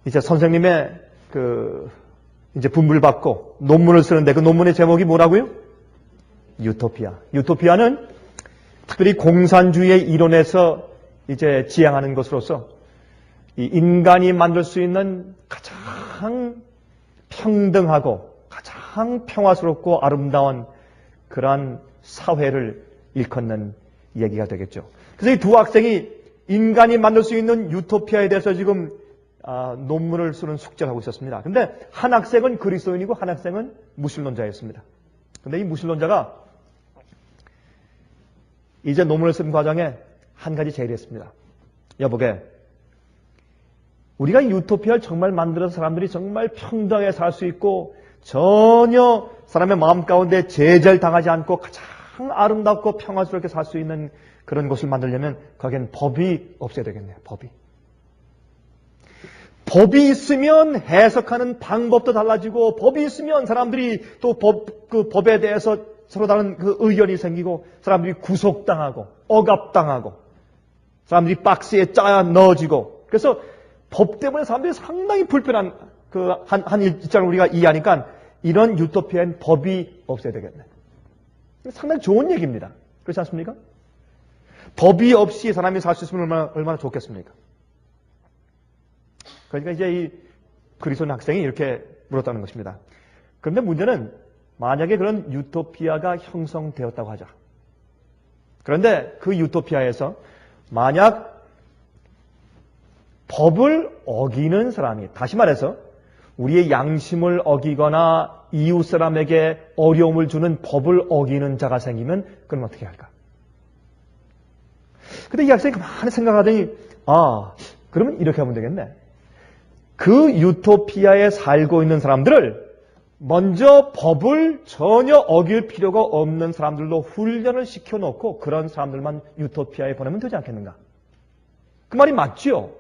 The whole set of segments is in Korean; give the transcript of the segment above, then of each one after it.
이제 선생님의 이제 분부를 받고 논문을 쓰는데 그 논문의 제목이 뭐라고요? 유토피아. 유토피아는 특별히 공산주의의 이론에서 이제 지향하는 것으로서 이 인간이 만들 수 있는 가장 평등하고 가장 평화스럽고 아름다운 그러한 사회를 일컫는 얘기가 되겠죠. 그래서 이 두 학생이 인간이 만들 수 있는 유토피아에 대해서 지금 논문을 쓰는 숙제를 하고 있었습니다. 근데 한 학생은 그리스도인이고 한 학생은 무신론자였습니다. 근데 이 무신론자가 이제 논문을 쓴 과정에 한 가지 제의를 했습니다. 여보게, 우리가 유토피아를 정말 만들어서 사람들이 정말 평등하게 살 수 있고 전혀 사람의 마음 가운데 제재를 당하지 않고 가장 아름답고 평화스럽게 살 수 있는 그런 곳을 만들려면 거기엔 법이 없어야 되겠네요. 법이 있으면 해석하는 방법도 달라지고, 법이 있으면 사람들이 또 그 법에 대해서 서로 다른 그 의견이 생기고, 사람들이 구속당하고 억압당하고 사람들이 박스에 짜야 넣어지고, 그래서 법 때문에 사람들이 상당히 불편한 한 일장을 우리가 이해하니까 이런 유토피아엔 법이 없어야 되겠네. 상당히 좋은 얘기입니다. 그렇지 않습니까? 법이 없이 사람이 살 수 있으면 얼마나 좋겠습니까? 그러니까 이제 이 그리스도인 학생이 이렇게 물었다는 것입니다. 그런데 문제는 만약에 그런 유토피아가 형성되었다고 하자. 그런데 그 유토피아에서 만약 법을 어기는 사람이, 다시 말해서 우리의 양심을 어기거나 이웃 사람에게 어려움을 주는 법을 어기는 자가 생기면 그럼 어떻게 할까? 근데 이 학생이 가만히 생각하더니 그러면 이렇게 하면 되겠네. 그 유토피아에 살고 있는 사람들을 먼저 법을 전혀 어길 필요가 없는 사람들로 훈련을 시켜놓고 그런 사람들만 유토피아에 보내면 되지 않겠는가? 그 말이 맞죠?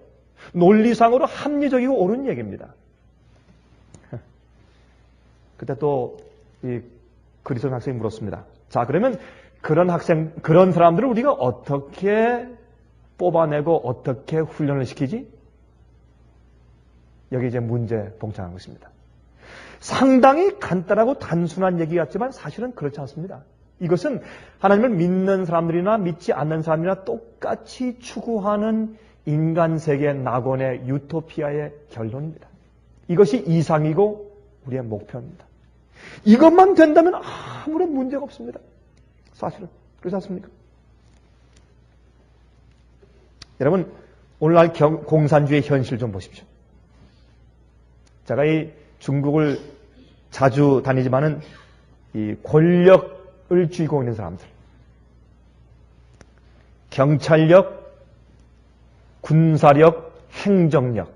논리상으로 합리적이고 옳은 얘기입니다. 그때 또 이 그리스도인 학생이 물었습니다. 자, 그러면 그런 사람들을 우리가 어떻게 뽑아내고 어떻게 훈련을 시키지? 여기 이제 문제 봉착한 것입니다. 상당히 간단하고 단순한 얘기 같지만 사실은 그렇지 않습니다. 이것은 하나님을 믿는 사람들이나 믿지 않는 사람이나 똑같이 추구하는 인간 세계 낙원의 유토피아의 결론입니다. 이것이 이상이고 우리의 목표입니다. 이것만 된다면 아무런 문제가 없습니다. 사실은. 그렇지 않습니까? 여러분, 오늘날 공산주의 현실 좀 보십시오. 제가 이 중국을 자주 다니지만은 이 권력을 쥐고 있는 사람들, 경찰력, 군사력, 행정력,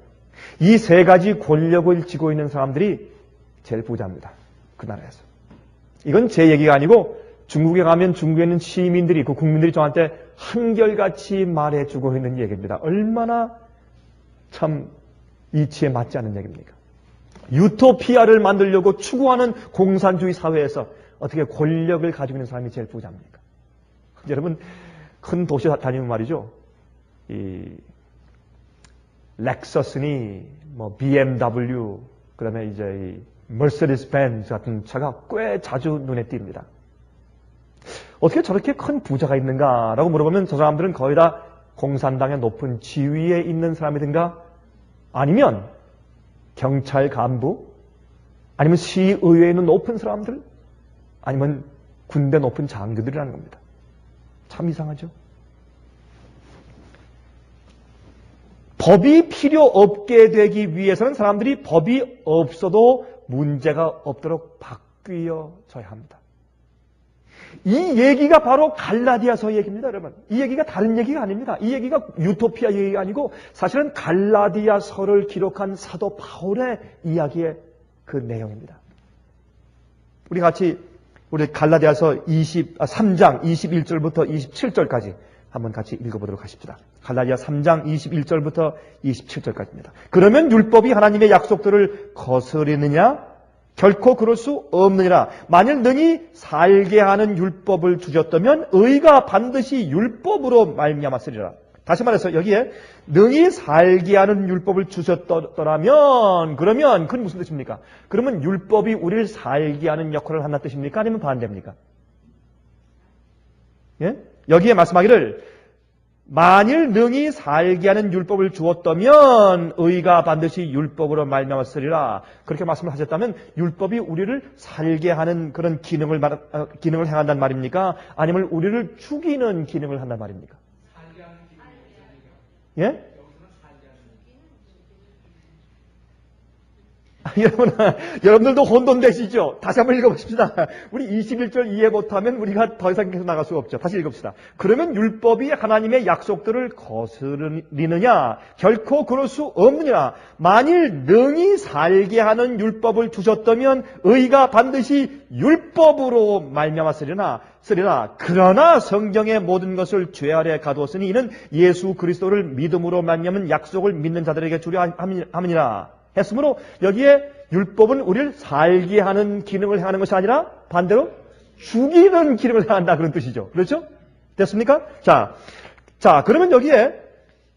이 세 가지 권력을 쥐고 있는 사람들이 제일 부자입니다. 그 나라에서. 이건 제 얘기가 아니고 중국에 가면 중국에 있는 시민들이, 그 국민들이 저한테 한결같이 말해주고 있는 얘기입니다. 얼마나 참 이치에 맞지 않는 얘기입니까? 유토피아를 만들려고 추구하는 공산주의 사회에서 어떻게 권력을 가지고 있는 사람이 제일 부자입니까? 여러분, 큰 도시 다니면 말이죠. 이 렉서스니, BMW, 그다음에 이제 이 머세디스 벤츠 같은 차가 꽤 자주 눈에 띕니다. 어떻게 저렇게 큰 부자가 있는가라고 물어보면 저 사람들은 거의 다 공산당의 높은 지위에 있는 사람이든가 아니면 경찰 간부, 아니면 시의회에 있는 높은 사람들, 아니면 군대 높은 장교들이라는 겁니다. 참 이상하죠? 법이 필요 없게 되기 위해서는 사람들이 법이 없어도 문제가 없도록 바뀌어져야 합니다. 이 얘기가 바로 갈라디아서 얘기입니다, 여러분. 이 얘기가 다른 얘기가 아닙니다. 이 얘기가 유토피아 얘기가 아니고 사실은 갈라디아서를 기록한 사도 바울의 이야기의 그 내용입니다. 우리 같이 우리 갈라디아서 3장 21절부터 27절까지 한번 같이 읽어보도록 하십시다. 갈라디아 3장 21절부터 27절까지입니다. 그러면 율법이 하나님의 약속들을 거스르느냐? 결코 그럴 수 없느니라. 만일 능히 살게 하는 율법을 주셨다면 의가 반드시 율법으로 말미암았으리라. 다시 말해서 여기에 능히 살게 하는 율법을 주셨더라면 그러면 그건 무슨 뜻입니까? 그러면 율법이 우리를 살게 하는 역할을 한다는 뜻입니까? 아니면 반대입니까? 예? 여기에 말씀하기를 만일 능히 살게 하는 율법을 주었다면 의가 반드시 율법으로 말미암았으리라. 그렇게 말씀을 하셨다면 율법이 우리를 살게 하는 그런 기능을 행한단 말입니까? 아니면 우리를 죽이는 기능을 한단 말입니까? 살게 하는 기능. 예? 여러분들도 혼돈되시죠? 다시 한번 읽어보십시다. 우리 21절 이해 못하면 우리가 더 이상 계속 나갈 수가 없죠. 다시 읽읍시다. 그러면 율법이 하나님의 약속들을 거스르느냐? 결코 그럴 수 없느냐? 만일 능히 살게 하는 율법을 주셨다면 의가 반드시 율법으로 말미암았으리나 그러나 성경의 모든 것을 죄 아래 가두었으니 이는 예수 그리스도를 믿음으로 말미암은 약속을 믿는 자들에게 주려 함이니라. 했으므로 여기에 율법은 우리를 살게 하는 기능을 행하는 것이 아니라 반대로 죽이는 기능을 행한다 그런 뜻이죠. 그렇죠? 됐습니까? 자, 그러면 여기에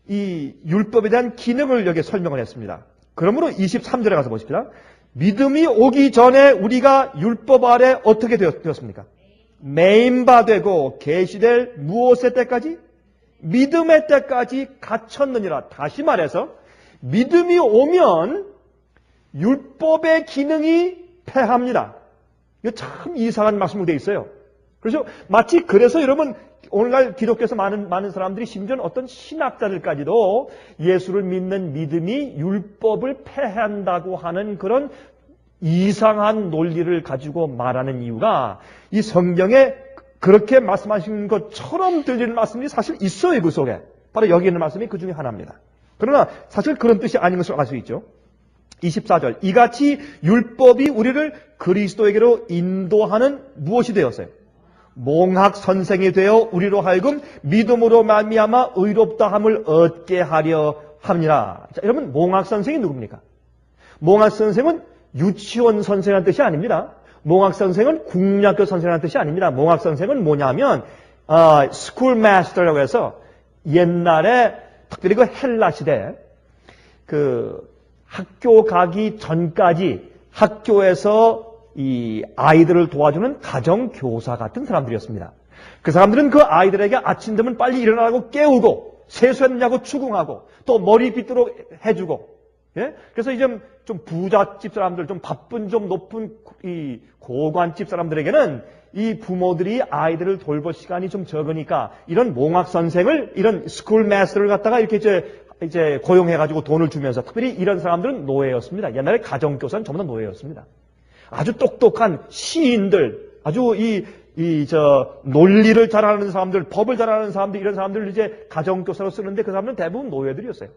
이 율법에 대한 기능을 여기에 설명을 했습니다. 그러므로 23절에 가서 보십시다. 믿음이 오기 전에 우리가 율법 아래 어떻게 되었습니까? 매임바 되고 계시될 무엇의 때까지? 믿음의 때까지 갇혔느니라. 다시 말해서 믿음이 오면 율법의 기능이 패합니다. 이거 참 이상한 말씀으로 되어 있어요. 그래서 마치 그래서 여러분 오늘날 기독교에서 많은 사람들이 심지어는 어떤 신학자들까지도 예수를 믿는 믿음이 율법을 패한다고 하는 그런 이상한 논리를 가지고 말하는 이유가 이 성경에 그렇게 말씀하신 것처럼 들리는 말씀이 사실 있어요. 그 속에. 바로 여기 있는 말씀이 그 중에 하나입니다. 그러나 사실 그런 뜻이 아닌 것을 알 수 있죠. 24절 이같이 율법이 우리를 그리스도에게로 인도하는 무엇이 되었어요? 몽학 선생이 되어 우리로 하여금 믿음으로 말미암아 의롭다함을 얻게 하려 함이라. 자, 여러분 몽학 선생이 누굽니까? 몽학 선생은 유치원 선생이라는 뜻이 아닙니다. 몽학 선생은 국민학교 선생이라는 뜻이 아닙니다. 몽학 선생은 뭐냐면 스쿨 마스터라고 해서 옛날에 특별히 그 헬라 시대 그 학교 가기 전까지 학교에서 이 아이들을 도와주는 가정교사 같은 사람들이었습니다. 그 사람들은 그 아이들에게 아침 되면 빨리 일어나라고 깨우고 세수했느냐고 추궁하고 또 머리 빗도록 해주고 예? 그래서 이제 좀 부잣집 사람들, 좀 바쁜, 좀 높은 이 고관집 사람들에게는 이 부모들이 아이들을 돌볼 시간이 좀 적으니까 이런 몽학 선생을, 이런 스쿨 마스터를 갖다가 이렇게 이제 고용해가지고 돈을 주면서 특별히 이런 사람들은 노예였습니다. 옛날에 가정교사는 전부 다 노예였습니다. 아주 똑똑한 시인들, 아주 논리를 잘 아는 사람들, 법을 잘 아는 사람들, 이런 사람들을 이제 가정교사로 쓰는데 그 사람들은 대부분 노예들이었어요.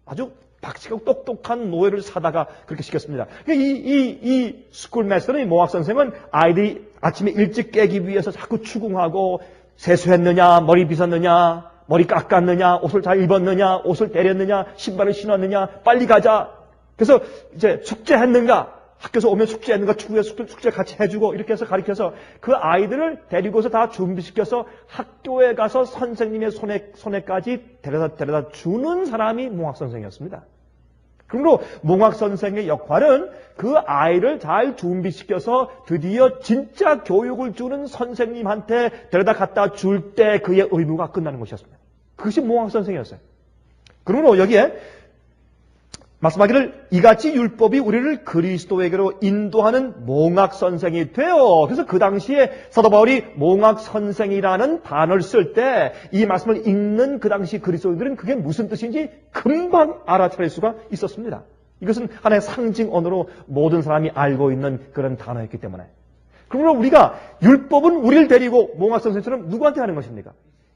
아주 박식하고 똑똑한 노예를 사다가 그렇게 시켰습니다. 이 스쿨 마스터는, 이 몽학 선생은 아이들이 아침에 일찍 깨기 위해서 자꾸 추궁하고 세수했느냐, 머리 빗었느냐, 머리 깎았느냐, 옷을 잘 입었느냐, 옷을 때렸느냐, 신발을 신었느냐, 빨리 가자. 그래서 이제 숙제했는가, 학교에서 오면 숙제했는가, 숙제 같이 해주고 이렇게 해서 가르쳐서 그 아이들을 데리고서 다 준비시켜서 학교에 가서 선생님의 손에까지 데려다 주는 사람이 몽학 선생이었습니다. 그러므로 몽학 선생의 역할은 그 아이를 잘 준비시켜서 드디어 진짜 교육을 주는 선생님한테 데려다 갖다 줄 때 그의 의무가 끝나는 것이었습니다. 그것이 몽학 선생이었어요. 그러므로 여기에 말씀하기를 이같이 율법이 우리를 그리스도에게로 인도하는 몽학 선생이 되어, 그래서 그 당시에 사도 바울이 몽학 선생이라는 단어를 쓸 때 이 말씀을 읽는 그 당시 그리스도인들은 그게 무슨 뜻인지 금방 알아차릴 수가 있었습니다. 이것은 하나의 상징 언어로 모든 사람이 알고 있는 그런 단어였기 때문에. 그러므로 우리가 율법은 우리를 데리고 몽학 선생처럼 누구한테 하는 것입니까?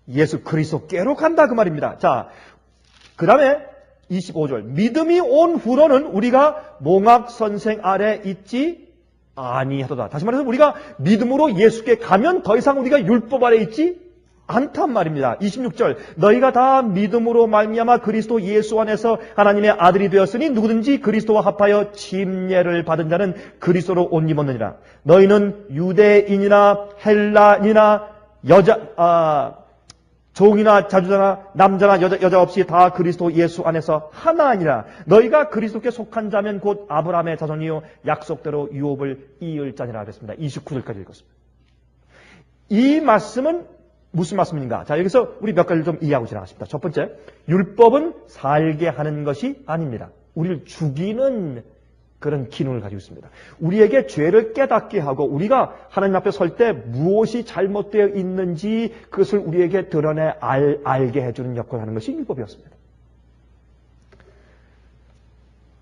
예수 그리스도께로 간다 그 말입니다. 자, 그 다음에 25절 믿음이 온 후로는 우리가 몽학 선생 아래 있지 아니하도다. 다시 말해서 우리가 믿음으로 예수께 가면 더 이상 우리가 율법 아래 있지 않단 말입니다. 26절 너희가 다 믿음으로 말미암아 그리스도 예수 안에서 하나님의 아들이 되었으니 누구든지 그리스도와 합하여 침례를 받은 자는 그리스도로 옷 입었느니라. 너희는 유대인이나 헬라인이나 종이나 자주자나 남자나 여자 없이 다 그리스도 예수 안에서 하나 아니라 너희가 그리스도께 속한 자면 곧 아브라함의 자손이요 약속대로 유업을 이을 자니라 그랬습니다. 29절까지 읽었습니다. 이 말씀은 무슨 말씀인가? 자, 여기서 우리 몇 가지를 좀 이해하고 지나가십니다. 첫 번째, 율법은 살게 하는 것이 아닙니다. 우리를 죽이는 그런 기능을 가지고 있습니다. 우리에게 죄를 깨닫게 하고 우리가 하나님 앞에 설 때 무엇이 잘못되어 있는지 그것을 우리에게 드러내 알게 해주는 역할을 하는 것이 율법이었습니다.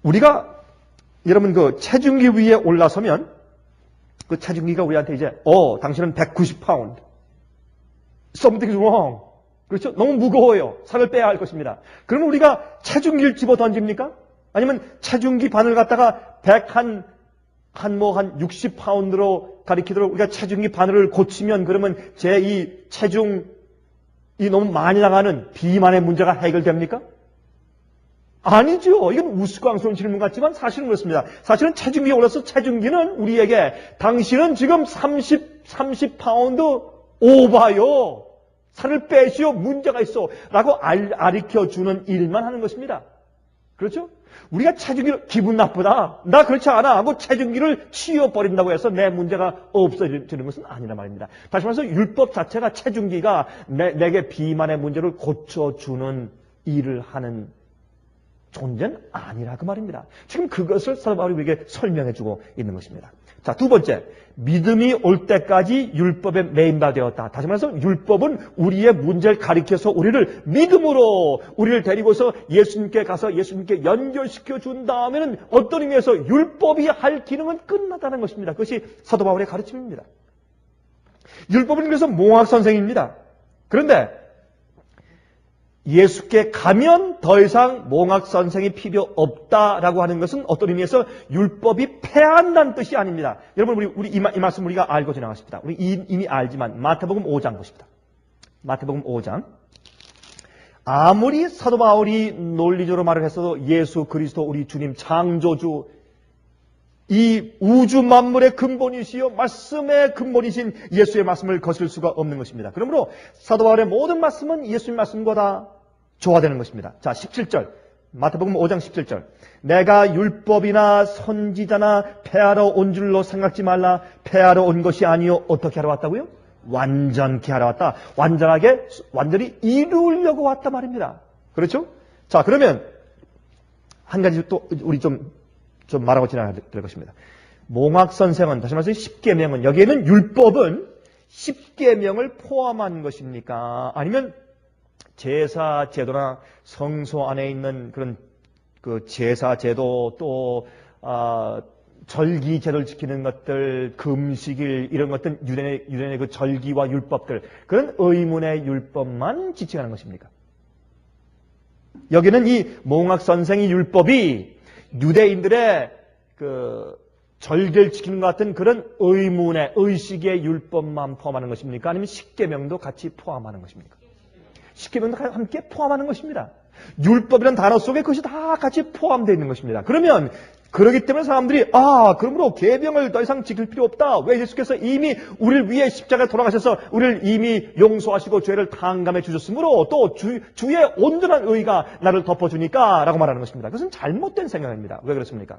우리가 여러분 그 체중기 위에 올라서면 그 체중기가 우리한테 이제 당신은 190파운드. Something is wrong. 그렇죠? 너무 무거워요. 살을 빼야 할 것입니다. 그러면 우리가 체중기를 집어 던집니까? 아니면 체중기 바늘 갖다가 60파운드로 가리키도록 우리가 체중기 바늘을 고치면 그러면 제 이 체중이 너무 많이 나가는 비만의 문제가 해결됩니까? 아니죠. 이건 우스꽝스러운 질문 같지만 사실은 그렇습니다. 사실은 체중기에 올라서 체중기는 우리에게 당신은 지금 30파운드 오바요. 살을 빼시오. 문제가 있어. 라고 가르쳐주는 일만 하는 것입니다. 그렇죠? 우리가 체중기를 기분 나쁘다. 나 그렇지 않아. 하고 체중기를 치워버린다고 해서 내 문제가 없어지는 것은 아니란 말입니다. 다시 말해서 율법 자체가 체중기가 내게 비만의 문제를 고쳐주는 일을 하는 존재는 아니라 그 말입니다. 지금 그것을 사도 바울이 우리에게 설명해주고 있는 것입니다. 자, 두 번째, 믿음이 올 때까지 율법에 매인바되었다. 다시 말해서 율법은 우리의 문제를 가리켜서 우리를 믿음으로 우리를 데리고서 예수님께 가서 예수님께 연결시켜 준 다음에는 어떤 의미에서 율법이 할 기능은 끝났다는 것입니다. 그것이 사도 바울의 가르침입니다. 율법은 그래서 몽학 선생입니다. 그런데 예수께 가면 더 이상 몽학 선생이 필요 없다라고 하는 것은 어떤 의미에서 율법이 패한다는 뜻이 아닙니다. 여러분 우리 이 말씀 우리가 알고 지나갔습니다. 우리 이미 알지만 마태복음 5장 보십니다. 마태복음 5장. 아무리 사도 바울이 논리적으로 말을 했어도 예수 그리스도 우리 주님 창조주 이 우주 만물의 근본이시여 말씀의 근본이신 예수의 말씀을 거슬 수가 없는 것입니다. 그러므로 사도 바울의 모든 말씀은 예수의 말씀과 다 조화되는 것입니다. 자, 17절. 마태복음 5장 17절. 내가 율법이나 선지자나 폐하러 온 줄로 생각지 말라. 폐하러 온 것이 아니요. 어떻게 하러 왔다고요? 완전케 하러 왔다. 완전히 이루려고 왔다 말입니다. 그렇죠? 자, 그러면 한 가지 또 우리 좀 말하고 지나가야 될 것입니다. 몽학 선생은 다시 말해서 10계명은 여기에는 율법은 10계명을 포함한 것입니까? 아니면 제사 제도나 성소 안에 있는 그런 그 제사 제도 또 절기 제도를 지키는 것들, 금식일 이런 것들 유대인의 그 절기와 율법들 그런 의문의 율법만 지칭하는 것입니까? 여기는 이 몽학 선생의 율법이 유대인들의 그 절기를 지키는 것 같은 그런 의문의 의식의 율법만 포함하는 것입니까? 아니면 십계명도 같이 포함하는 것입니까? 십계명도 함께 포함하는 것입니다. 율법이라는 단어 속에 그것이 다 같이 포함되어 있는 것입니다. 그러면 그렇기 때문에 사람들이 그러므로 계명을 더 이상 지킬 필요 없다. 왜 예수께서 이미 우리를 위해 십자가에 돌아가셔서 우리를 이미 용서하시고 죄를 탕감해 주셨으므로 또 주의 온전한 의가 나를 덮어주니까 라고 말하는 것입니다. 그것은 잘못된 생각입니다. 왜 그렇습니까?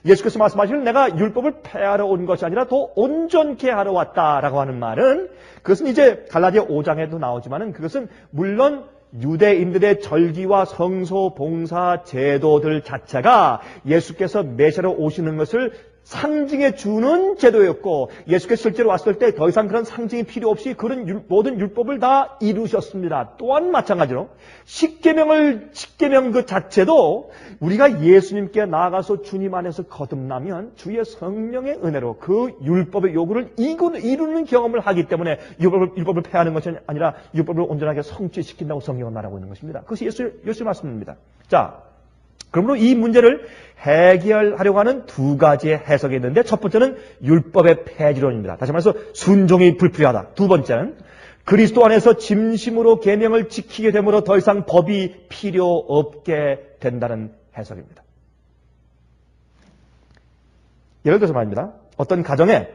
예수께서 말씀하시는 내가 율법을 폐하러 온 것이 아니라 더 온전케 하러 왔다라고 하는 말은 그것은 이제 갈라디아 5장에도 나오지만은 그것은 물론 유대인들의 절기와 성소, 봉사, 제도들 자체가 예수께서 메시아로 오시는 것을 상징해 주는 제도였고 예수께서 실제로 왔을 때 더 이상 그런 상징이 필요 없이 그런 모든 율법을 다 이루셨습니다. 또한 마찬가지로 십계명 그 자체도 우리가 예수님께 나아가서 주님 안에서 거듭나면 주의 성령의 은혜로 그 율법의 요구를 이루는 경험을 하기 때문에 율법을 폐하는 것이 아니라 율법을 온전하게 성취시킨다고 성경은 말하고 있는 것입니다. 그것이 예수의 말씀입니다. 자, 그러므로 이 문제를 해결하려고 하는 두 가지의 해석이 있는데 첫 번째는 율법의 폐지론입니다. 다시 말해서 순종이 불필요하다. 두 번째는 그리스도 안에서 진심으로 계명을 지키게 되므로 더 이상 법이 필요 없게 된다는 해석입니다. 예를 들어서 말입니다. 어떤 가정에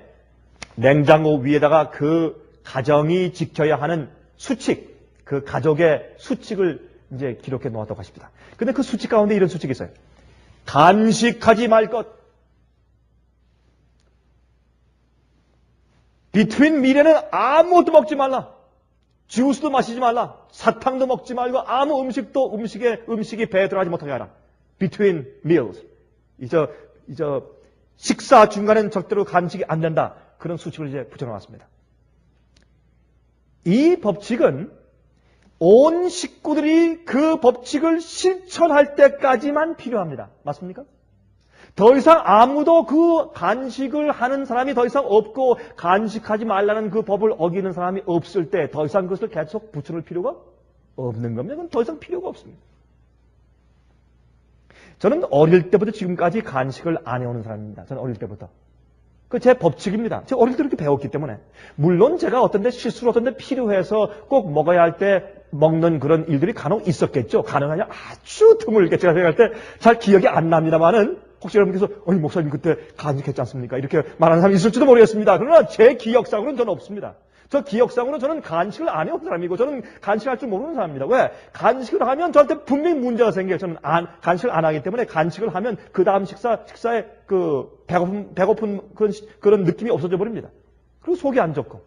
냉장고 위에다가 그 가정이 지켜야 하는 수칙, 그 가족의 수칙을 이제 기록해 놓았다고 하십니다. 근데 그 수칙 가운데 이런 수칙이 있어요. 간식하지 말 것. 비트윈 미래는 아무것도 먹지 말라. 주스도 마시지 말라. 사탕도 먹지 말고 아무 음식이 배에 들어가지 못하게 하라. Between meals. 식사 중간엔 절대로 간식이 안 된다. 그런 수칙을 이제 붙여놓았습니다. 이 법칙은 온 식구들이 그 법칙을 실천할 때까지만 필요합니다. 맞습니까? 더 이상 아무도 그 간식을 하는 사람이 더 이상 없고 간식하지 말라는 그 법을 어기는 사람이 없을 때 더 이상 그것을 계속 붙여놓을 필요가 없는 겁니다. 그건 더 이상 필요가 없습니다. 저는 어릴 때부터 지금까지 간식을 안 해오는 사람입니다. 저는 어릴 때부터. 그 제 법칙입니다. 제가 어릴 때 이렇게 배웠기 때문에. 물론 제가 어떤 데 실수로 어떤 데 필요해서 꼭 먹어야 할 때 먹는 그런 일들이 간혹 있었겠죠. 가능하냐? 아주 드물게 제가 생각할 때 잘 기억이 안 납니다만은 혹시 여러분께서 목사님 그때 간식했지 않습니까? 이렇게 말하는 사람이 있을지도 모르겠습니다. 그러나 제 기억상으로는 저는 없습니다. 저 기억상으로는 저는 간식을 안 해온 사람이고 저는 간식할 줄 모르는 사람입니다. 왜? 간식을 하면 저한테 분명히 문제가 생겨요. 저는 간식을 안 하기 때문에 간식을 하면 그 다음 식사에 그 배고픈 그런 느낌이 없어져 버립니다. 그리고 속이 안 좋고.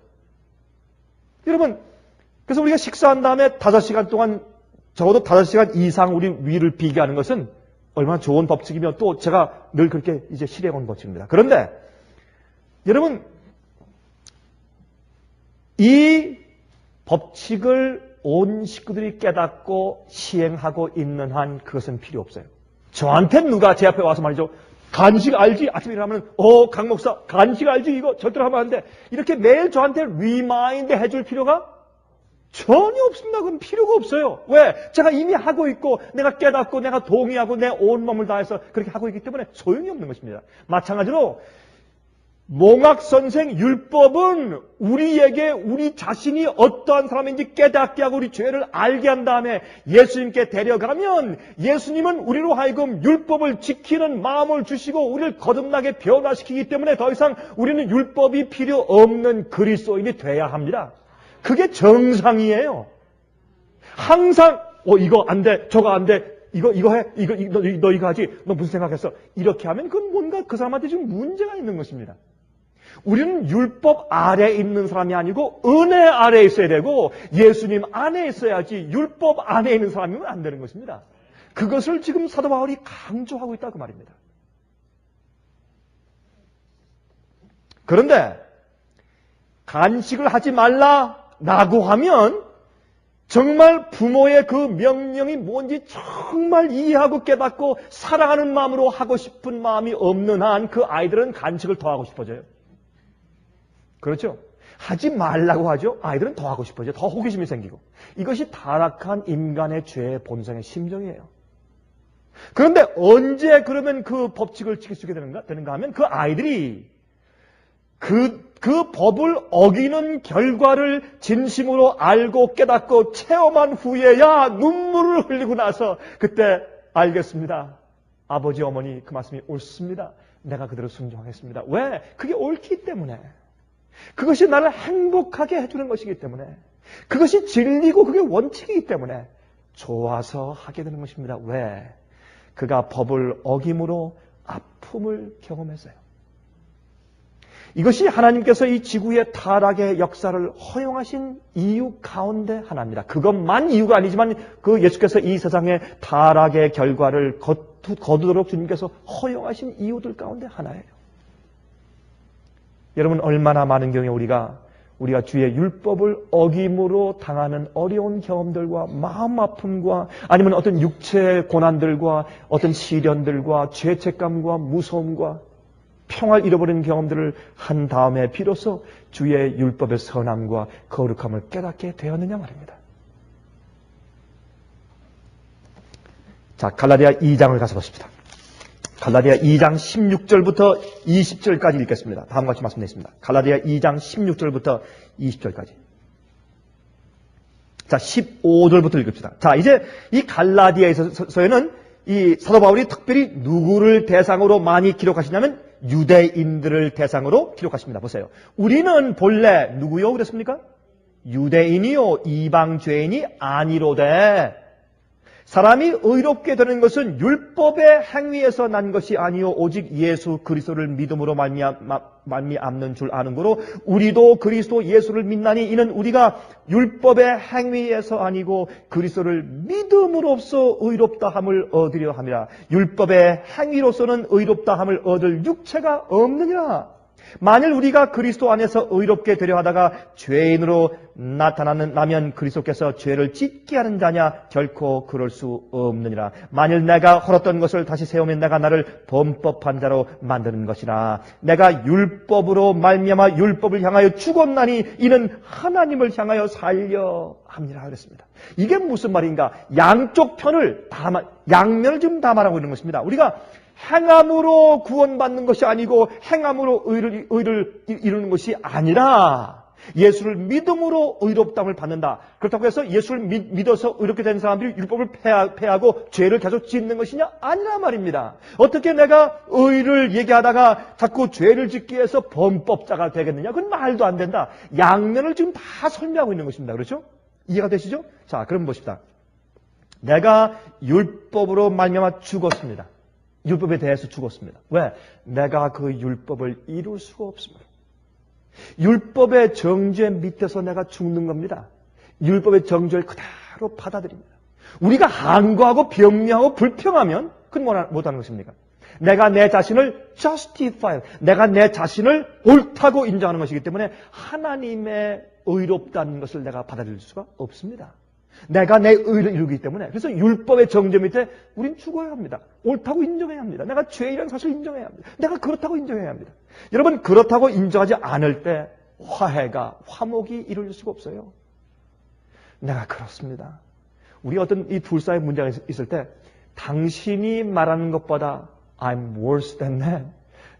여러분, 그래서 우리가 식사한 다음에 5시간 동안 적어도 5시간 이상 우리 위를 비게 하는 것은 얼마나 좋은 법칙이며 또 제가 늘 그렇게 이제 실행한 법칙입니다. 그런데 여러분, 이 법칙을 온 식구들이 깨닫고 시행하고 있는 한 그것은 필요 없어요. 저한테 누가 제 앞에 와서 말이죠. 간식 알지? 아침에 일어나면 강 목사 간식 알지? 이거 절대로 하면 안 돼. 이렇게 매일 저한테 리마인드 해줄 필요가 전혀 없습니다. 그건 필요가 없어요. 왜? 제가 이미 하고 있고 내가 깨닫고 내가 동의하고 내 온몸을 다해서 그렇게 하고 있기 때문에 소용이 없는 것입니다. 마찬가지로 몽학 선생 율법은 우리에게 우리 자신이 어떠한 사람인지 깨닫게 하고 우리 죄를 알게 한 다음에 예수님께 데려가면 예수님은 우리로 하여금 율법을 지키는 마음을 주시고 우리를 거듭나게 변화시키기 때문에 더 이상 우리는 율법이 필요 없는 그리스도인이 돼야 합니다. 그게 정상이에요. 항상 이거 안 돼, 저거 안 돼, 이거 해, 너 이거 하지, 너 무슨 생각했어? 이렇게 하면 그건 뭔가 그 사람한테 지금 문제가 있는 것입니다. 우리는 율법 아래에 있는 사람이 아니고 은혜 아래에 있어야 되고 예수님 안에 있어야지 율법 안에 있는 사람이면 안 되는 것입니다. 그것을 지금 사도 바울이 강조하고 있다 그 말입니다. 그런데 간식을 하지 말라라고 하면 정말 부모의 그 명령이 뭔지 정말 이해하고 깨닫고 사랑하는 마음으로 하고 싶은 마음이 없는 한 그 아이들은 간식을 더 하고 싶어져요. 그렇죠? 하지 말라고 하죠. 아이들은 더 하고 싶어져요. 더 호기심이 생기고. 이것이 타락한 인간의 죄의 본성의 심정이에요. 그런데 언제 그러면 그 법칙을 지킬 수 있게 되는가 하면 그 아이들이 그 법을 어기는 결과를 진심으로 알고 깨닫고 체험한 후에야 눈물을 흘리고 나서 그때 알겠습니다. 아버지 어머니 그 말씀이 옳습니다. 내가 그대로 순종하겠습니다. 왜? 그게 옳기 때문에. 그것이 나를 행복하게 해주는 것이기 때문에. 그것이 진리고 그게 원칙이기 때문에 좋아서 하게 되는 것입니다. 왜? 그가 법을 어김으로 아픔을 경험했어요. 이것이 하나님께서 이 지구의 타락의 역사를 허용하신 이유 가운데 하나입니다. 그것만 이유가 아니지만 그 예수께서 이 세상의 타락의 결과를 거두도록 주님께서 허용하신 이유들 가운데 하나예요. 여러분 얼마나 많은 경우에 우리가 주의 율법을 어김으로 당하는 어려운 경험들과 마음 아픔과 아니면 어떤 육체의 고난들과 어떤 시련들과 죄책감과 무서움과 평화를 잃어버리는 경험들을 한 다음에 비로소 주의 율법의 선함과 거룩함을 깨닫게 되었느냐 말입니다. 자, 갈라디아 2장을 가서 보십시다. 갈라디아 2장 16절부터 20절까지 읽겠습니다. 다음과 같이 말씀드리겠습니다. 갈라디아 2장 16절부터 20절까지. 자, 15절부터 읽읍시다. 자, 이제 이 갈라디아에서는 이 사도 바울이 특별히 누구를 대상으로 많이 기록하시냐면 유대인들을 대상으로 기록하십니다. 보세요. 우리는 본래 누구요? 그랬습니까? 유대인이요 이방 죄인이 아니로되 사람이 의롭게 되는 것은 율법의 행위에서 난 것이 아니요 오직 예수 그리스도를 믿음으로 말미암는 줄 아는 거로 우리도 그리스도 예수를 믿나니 이는 우리가 율법의 행위에서 아니고 그리스도를 믿음으로써 의롭다함을 얻으려 함이라. 율법의 행위로서는 의롭다함을 얻을 육체가 없느니라. 만일 우리가 그리스도 안에서 의롭게 되려 하다가 죄인으로 나타나면 그리스도께서 죄를 짓게 하는 자냐? 결코 그럴 수 없느니라. 만일 내가 헐었던 것을 다시 세우면 내가 나를 범법한 자로 만드는 것이라. 내가 율법으로 말미암아 율법을 향하여 죽었나니 이는 하나님을 향하여 살려 함이라 그랬습니다. 이게 무슨 말인가? 양쪽 편을 양면을 지금 다 말하고 있는 것입니다. 우리가 행함으로 구원받는 것이 아니고 행함으로 의를 이루는 것이 아니라 예수를 믿음으로 의롭다함을 받는다. 그렇다고 해서 예수를 믿어서 의롭게 된 사람들이 율법을 폐하고 죄를 계속 짓는 것이냐? 아니라 말입니다. 어떻게 내가 의를 얘기하다가 자꾸 죄를 짓기 위해서 범법자가 되겠느냐? 그건 말도 안 된다. 양면을 지금 다 설명하고 있는 것입니다. 그렇죠? 이해가 되시죠? 자, 그럼 보십시다. 내가 율법으로 말미암아 죽었습니다. 율법에 대해서 죽었습니다. 왜? 내가 그 율법을 이룰 수가 없습니다. 율법의 정죄 밑에서 내가 죽는 겁니다. 율법의 정죄를 그대로 받아들입니다. 우리가 항거하고 병명하고 불평하면 그건 못하는 것입니까? 내가 내 자신을 justify, 내가 내 자신을 옳다고 인정하는 것이기 때문에 하나님의 의롭다는 것을 내가 받아들일 수가 없습니다. 내가 내 의를 이루기 때문에. 그래서 율법의 정죄 밑에 우린 죽어야 합니다. 옳다고 인정해야 합니다. 내가 죄인이라는 사실을 인정해야 합니다. 내가 그렇다고 인정해야 합니다. 여러분, 그렇다고 인정하지 않을 때 화목이 이룰 수가 없어요. 내가 그렇습니다. 우리 어떤 이 둘 사이의 문제가 있을 때 당신이 말하는 것보다 I'm worse than that.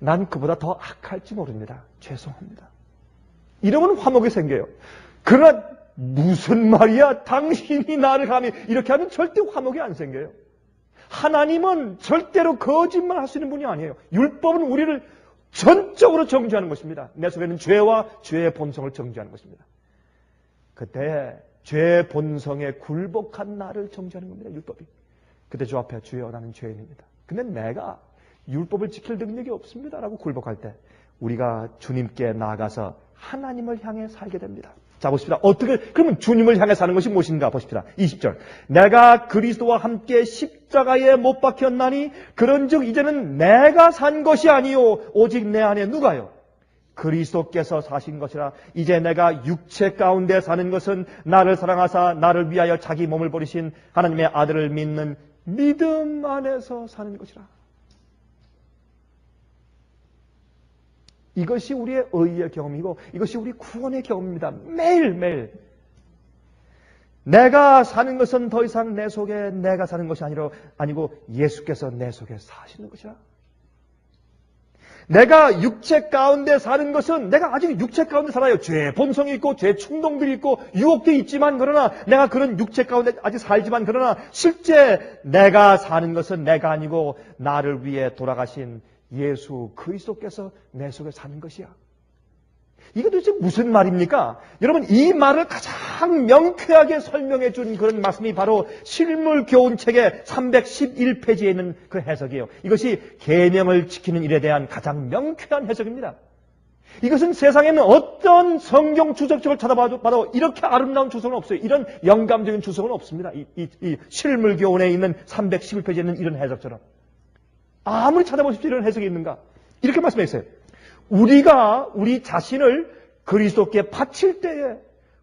난 그보다 더 악할지 모릅니다. 죄송합니다. 이러면 화목이 생겨요. 그러나 무슨 말이야? 당신이 나를 감히 이렇게 하면 절대 화목이 안 생겨요. 하나님은 절대로 거짓말 할 수 있는 분이 아니에요. 율법은 우리를 전적으로 정죄하는 것입니다. 내 속에는 죄와 죄의 본성을 정죄하는 것입니다. 그때 죄의 본성에 굴복한 나를 정죄하는 겁니다. 율법이. 그때 주 앞에 주여 나는 죄인입니다. 근데 내가 율법을 지킬 능력이 없습니다 라고 굴복할 때 우리가 주님께 나아가서 하나님을 향해 살게 됩니다. 자, 보십시다. 그러면 주님을 향해 사는 것이 무엇인가 보십시다. 20절. 내가 그리스도와 함께 십자가에 못 박혔나니 그런즉 이제는 내가 산 것이 아니요 오직 내 안에 누가요? 그리스도께서 사신 것이라. 이제 내가 육체 가운데 사는 것은 나를 사랑하사 나를 위하여 자기 몸을 버리신 하나님의 아들을 믿는 믿음 안에서 사는 것이라. 이것이 우리의 의의 경험이고 이것이 우리 구원의 경험입니다. 매일매일. 내가 사는 것은 더 이상 내 속에 내가 사는 것이 아니고 예수께서 내 속에 사시는 것이라. 내가 육체 가운데 사는 것은 내가 아직 육체 가운데 살아요. 죄 본성이 있고 죄 충동들이 있고 유혹도 있지만 그러나 내가 그런 육체 가운데 아직 살지만 그러나 실제 내가 사는 것은 내가 아니고 나를 위해 돌아가신 예수 그리스도께서 내 속에 사는 것이야. 이게 도대체 무슨 말입니까? 여러분, 이 말을 가장 명쾌하게 설명해 준 그런 말씀이 바로 실물교훈책의 311페이지에 있는 그 해석이에요. 이것이 계명을 지키는 일에 대한 가장 명쾌한 해석입니다. 이것은 세상에는 어떤 성경 주석책을 찾아봐도 이렇게 아름다운 주석은 없어요. 이런 영감적인 주석은 없습니다. 이 실물교훈에 있는 311페이지에 있는 이런 해석처럼. 아무리 찾아보십시오. 이런 해석이 있는가? 이렇게 말씀했어요. 우리가 우리 자신을 그리스도께 바칠 때에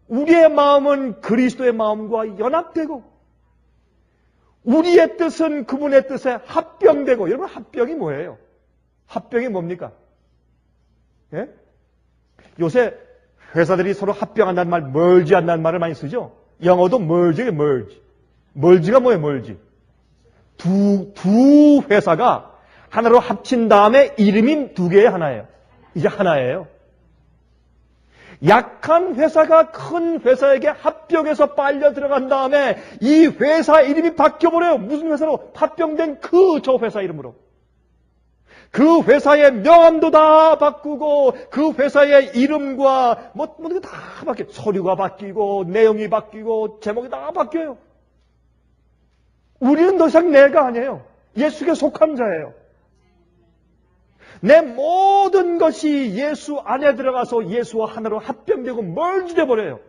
우리의 마음은 그리스도의 마음과 연합되고 우리의 뜻은 그분의 뜻에 합병되고. 여러분, 합병이 뭐예요? 합병이 뭡니까? 예? 요새 회사들이 서로 합병한다는 말, 멀지한다는 말을 많이 쓰죠? 영어도 멀지가 멀지. 멀지가 뭐예요, 멀지? 두 회사가 하나로 합친 다음에 이름이 두 개의 하나예요. 이제 하나예요. 약한 회사가 큰 회사에게 합병해서 빨려 들어간 다음에 이 회사 이름이 바뀌어버려요. 무슨 회사로? 합병된 저 회사 이름으로. 그 회사의 명함도 다 바꾸고 그 회사의 이름과 모든 게 다 바뀌고 서류가 바뀌고 내용이 바뀌고 제목이 다 바뀌어요. 우리는 더 이상 내가 아니에요. 예수께 속한 자예요. 내 모든 것이 예수 안에 들어가서 예수와 하나로 합병되고 멀지돼 버려요.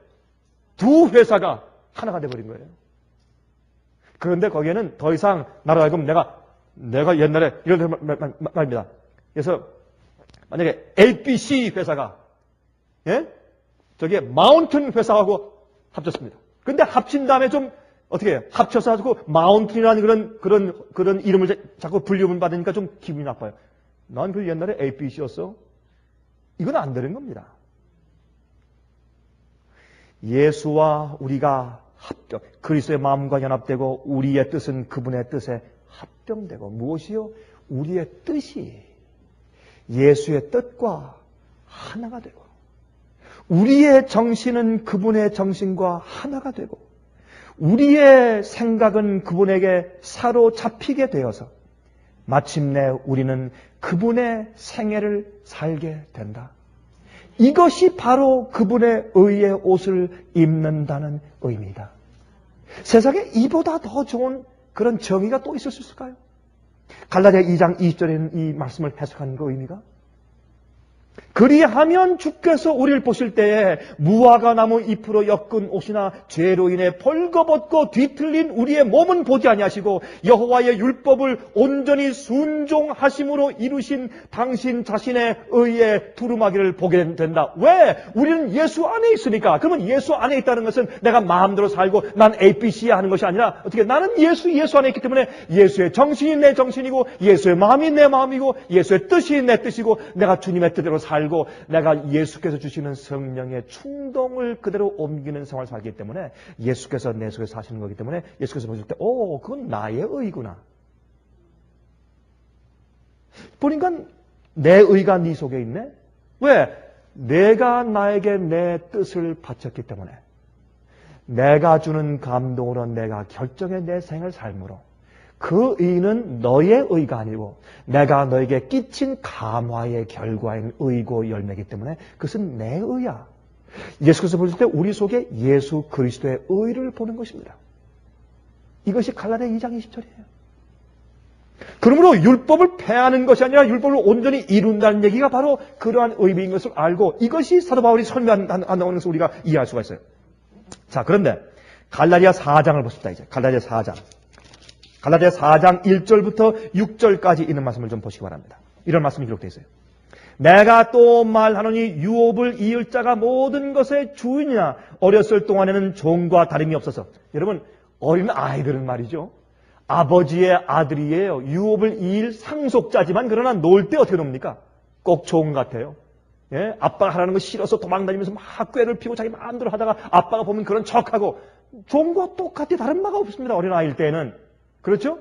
두 회사가 하나가 돼버린 거예요. 그런데 거기에는 더 이상 나로 하여금 내가 옛날에 이런 말입니다. 그래서 만약에 ABC 회사가 저기 마운틴 회사하고 합쳤습니다. 근데 합친 다음에 좀 어떻게 해요? 합쳐서 가지고 마운틴이라는 그런 이름을 자꾸 불리움을 받으니까 좀 기분이 나빠요. 난 그 옛날에 ABC였어. 이건 안 되는 겁니다. 예수와 우리가 합병, 그리스도의 마음과 연합되고 우리의 뜻은 그분의 뜻에 합병되고 무엇이요? 우리의 뜻이 예수의 뜻과 하나가 되고 우리의 정신은 그분의 정신과 하나가 되고 우리의 생각은 그분에게 사로잡히게 되어서 마침내 우리는 그분의 생애를 살게 된다. 이것이 바로 그분의 의의 옷을 입는다는 의미다. 세상에 이보다 더 좋은 그런 정의가 또 있을 수 있을까요? 갈라디아 2장 20절에 있는 이 말씀을 해석하는 그 의미가 그리하면 주께서 우리를 보실 때에 무화과 나무 잎으로 엮은 옷이나 죄로 인해 벌거벗고 뒤틀린 우리의 몸은 보지 아니하시고 여호와의 율법을 온전히 순종하심으로 이루신 당신 자신의 의의 두루마기를 보게 된다. 왜? 우리는 예수 안에 있으니까. 그러면 예수 안에 있다는 것은 내가 마음대로 살고 난 ABC야 하는 것이 아니라 어떻게 나는 예수 안에 있기 때문에 예수의 정신이 내 정신이고 예수의 마음이 내 마음이고 예수의 뜻이 내 뜻이고 내가 주님의 뜻대로 살고 내가 예수께서 주시는 성령의 충동을 그대로 옮기는 생활을 살기 때문에 예수께서 내 속에 사시는 거기 때문에 예수께서 보실 때 그건 나의 의구나. 보니까 내 의가 네 속에 있네. 왜? 내가 나에게 내 뜻을 바쳤기 때문에 내가 주는 감동으로 내가 결정해 내 생을 삶으로 그 의는 너의 의가 아니고 내가 너에게 끼친 감화의 결과인 의고 열매이기 때문에 그것은 내 의야. 예수께서 보실 때 우리 속에 예수 그리스도의 의를 보는 것입니다. 이것이 갈라디아 2장 20절이에요. 그러므로 율법을 폐하는 것이 아니라 율법을 온전히 이룬다는 얘기가 바로 그러한 의미인 것을 알고 이것이 사도 바울이 설명한다는 것을 우리가 이해할 수가 있어요. 자, 그런데 갈라디아 4장을 보십시다. 이제 갈라디아 4장. 갈라디아 4장 1절부터 6절까지 있는 말씀을 좀 보시기 바랍니다. 이런 말씀이 기록되어 있어요. 내가 또 말하노니 유업을 이을 자가 모든 것의 주인이나 어렸을 동안에는 종과 다름이 없어서. 여러분, 어린 아이들은 말이죠. 아버지의 아들이에요. 유업을 이을 상속자지만 그러나 놀 때 어떻게 놉니까? 꼭 종 같아요. 예? 아빠가 하라는 거 싫어서 도망다니면서 막 꾀를 피우고 자기 마음대로 하다가 아빠가 보면 그런 척하고 종과 똑같이 다른 바가 없습니다. 어린 아이일 때는. 그렇죠?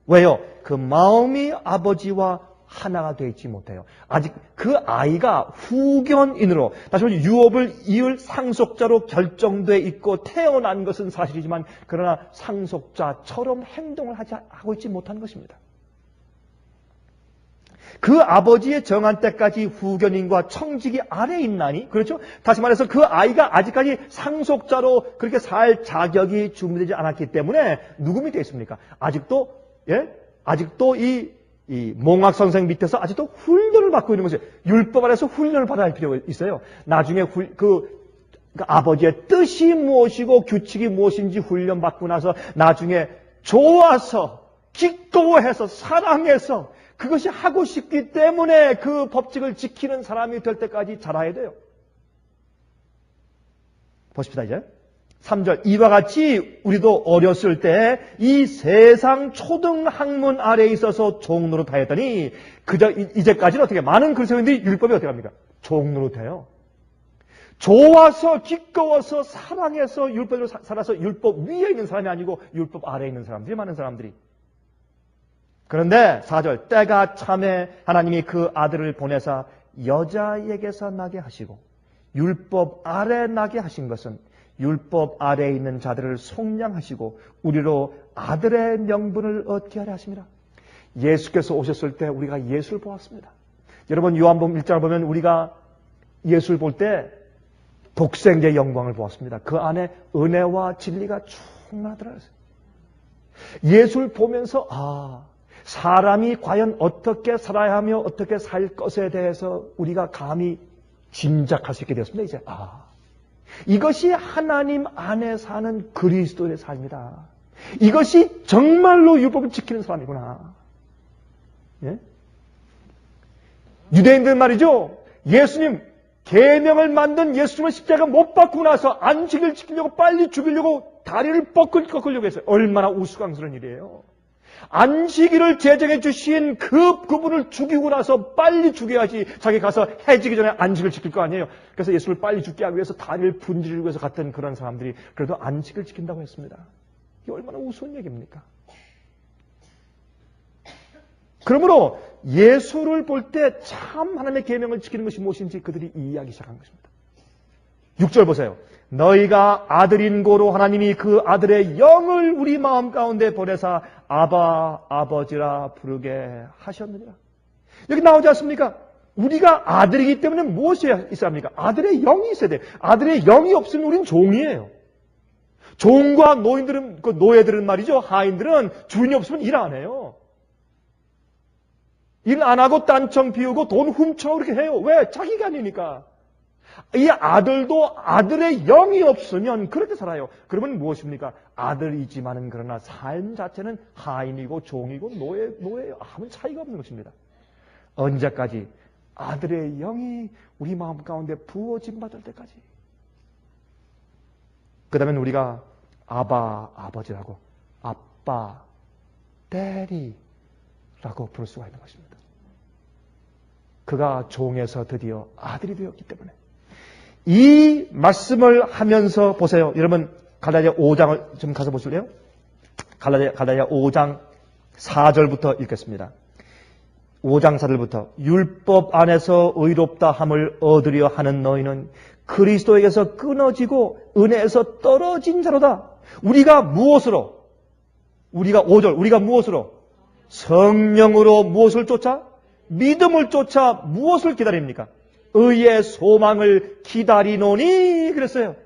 왜요? 그 마음이 아버지와 하나가 되어 있지 못해요. 아직 그 아이가 후견인으로 다시 말해 유업을 이을 상속자로 결정돼 있고 태어난 것은 사실이지만 그러나 상속자처럼 행동을 하고 있지 못한 것입니다. 그 아버지의 정한 때까지 후견인과 청지기 아래에 있나니, 그렇죠? 다시 말해서 그 아이가 아직까지 상속자로 그렇게 살 자격이 준비되지 않았기 때문에 누구 밑에 있습니까? 아직도 이 몽학 선생 밑에서 아직도 훈련을 받고 있는 것이에요. 율법 아래서 훈련을 받아야 할 필요가 있어요. 나중에 그 아버지의 뜻이 무엇이고 규칙이 무엇인지 훈련받고 나서 나중에 좋아서 기꺼워해서 사랑해서 그것이 하고 싶기 때문에 그 법칙을 지키는 사람이 될 때까지 자라야 돼요. 보십시다 이제. 3절. 이와 같이 우리도 어렸을 때 이 세상 초등학문 아래에 있어서 종노릇 하였더니 이제까지는 어떻게 많은 그리스도인들이 율법이 어떻게 합니까? 종노릇 해요. 좋아서 기꺼워서 사랑해서 율법으로 살아서 율법 위에 있는 사람이 아니고 율법 아래에 있는 사람들이 많은 사람들이. 그런데 4절. 때가 참에 하나님이 그 아들을 보내사 여자에게서 나게 하시고 율법 아래 나게 하신 것은 율법 아래에 있는 자들을 속량하시고 우리로 아들의 명분을 얻게 하려 하십니다. 예수께서 오셨을 때 우리가 예수를 보았습니다. 여러분 요한복음 1장을 보면 우리가 예수를 볼 때 독생자의 영광을 보았습니다. 그 안에 은혜와 진리가 충만하더라고요. 예수를 보면서 사람이 과연 어떻게 살아야 하며 어떻게 살 것에 대해서 우리가 감히 짐작할 수 있게 되었습니다. 이제 이것이 하나님 안에 사는 그리스도의 삶이다. 이것이 정말로 율법을 지키는 사람이구나. 예? 유대인들 말이죠. 예수님 계명을 만든 예수님을 십자가 못 박고 나서 안식을 지키려고 빨리 죽이려고 다리를 꺾으려고 했어요. 얼마나 우스꽝스러운 일이에요. 안식일을 제정해 주신 그분을 죽이고 나서 빨리 죽여야지 자기 가서 해지기 전에 안식을 지킬 거 아니에요. 그래서 예수를 빨리 죽게 하기 위해서 다리를 분지르기 위해서 갔던 그런 사람들이 그래도 안식을 지킨다고 했습니다. 이게 얼마나 우스운 얘기입니까? 그러므로 예수를 볼 때 참 하나님의 계명을 지키는 것이 무엇인지 그들이 이해하기 시작한 것입니다. 6절 보세요. 너희가 아들인 고로 하나님이 그 아들의 영을 우리 마음 가운데 보내사 아바 아버지라 부르게 하셨느니라. 여기 나오지 않습니까? 우리가 아들이기 때문에 무엇이 있어야 합니까? 아들의 영이 있어야 돼요. 아들의 영이 없으면 우리는 종이에요. 종과 노인들은, 노예들은 말이죠. 하인들은 주인이 없으면 일 안 해요. 일 안 하고 딴청 피우고 돈 훔쳐 그렇게 해요. 왜? 자기가 아니니까. 이 아들도 아들의 영이 없으면 그렇게 살아요. 그러면 무엇입니까? 아들이지만은 그러나 삶 자체는 하인이고 종이고 노예예요. 아무 차이가 없는 것입니다. 언제까지? 아들의 영이 우리 마음 가운데 부어짐 받을 때까지. 그 다음에 우리가 아버지라고 아빠, 데디라고 부를 수가 있는 것입니다. 그가 종에서 드디어 아들이 되었기 때문에. 이 말씀을 하면서 보세요. 여러분 갈라디아 5장을 좀 가서 보실래요? 갈라디아 5장 4절부터 읽겠습니다. 5장 4절부터 율법 안에서 의롭다 함을 얻으려 하는 너희는 그리스도에게서 끊어지고 은혜에서 떨어진 자로다. 우리가 무엇으로? 우리가 5절 우리가 무엇으로? 성령으로 무엇을 쫓아? 믿음을 쫓아 무엇을 기다립니까? 의의 소망을 기다리노니 그랬어요.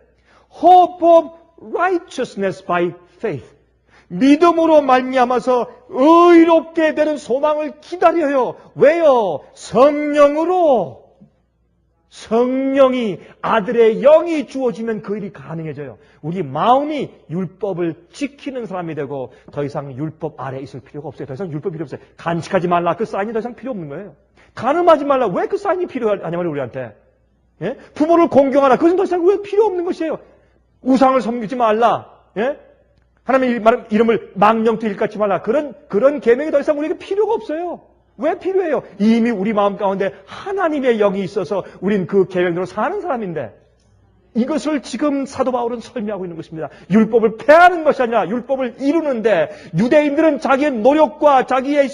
Hope of righteousness by faith. 믿음으로 말미암아서 의롭게 되는 소망을 기다려요. 왜요? 성령으로. 성령이 아들의 영이 주어지면 그 일이 가능해져요. 우리 마음이 율법을 지키는 사람이 되고 더 이상 율법 아래에 있을 필요가 없어요. 더 이상 율법 필요 없어요. 간직하지 말라. 그 사인이 더 이상 필요 없는 거예요. 간음하지 말라. 왜 그 사인이 필요하냐면 우리한테. 예? 부모를 공경하라. 그것은 더 이상 왜 필요 없는 것이에요. 우상을 섬기지 말라. 예? 하나님의 이름을 망령되 일컫지 말라. 그런 계명이 더 이상 우리에게 필요가 없어요. 왜 필요해요? 이미 우리 마음 가운데 하나님의 영이 있어서 우린 그 계명대로 사는 사람인데 이것을 지금 사도 바울은 설명하고 있는 것입니다. 율법을 폐하는 것이 아니라 율법을 이루는데 유대인들은 자기의 노력과 자기의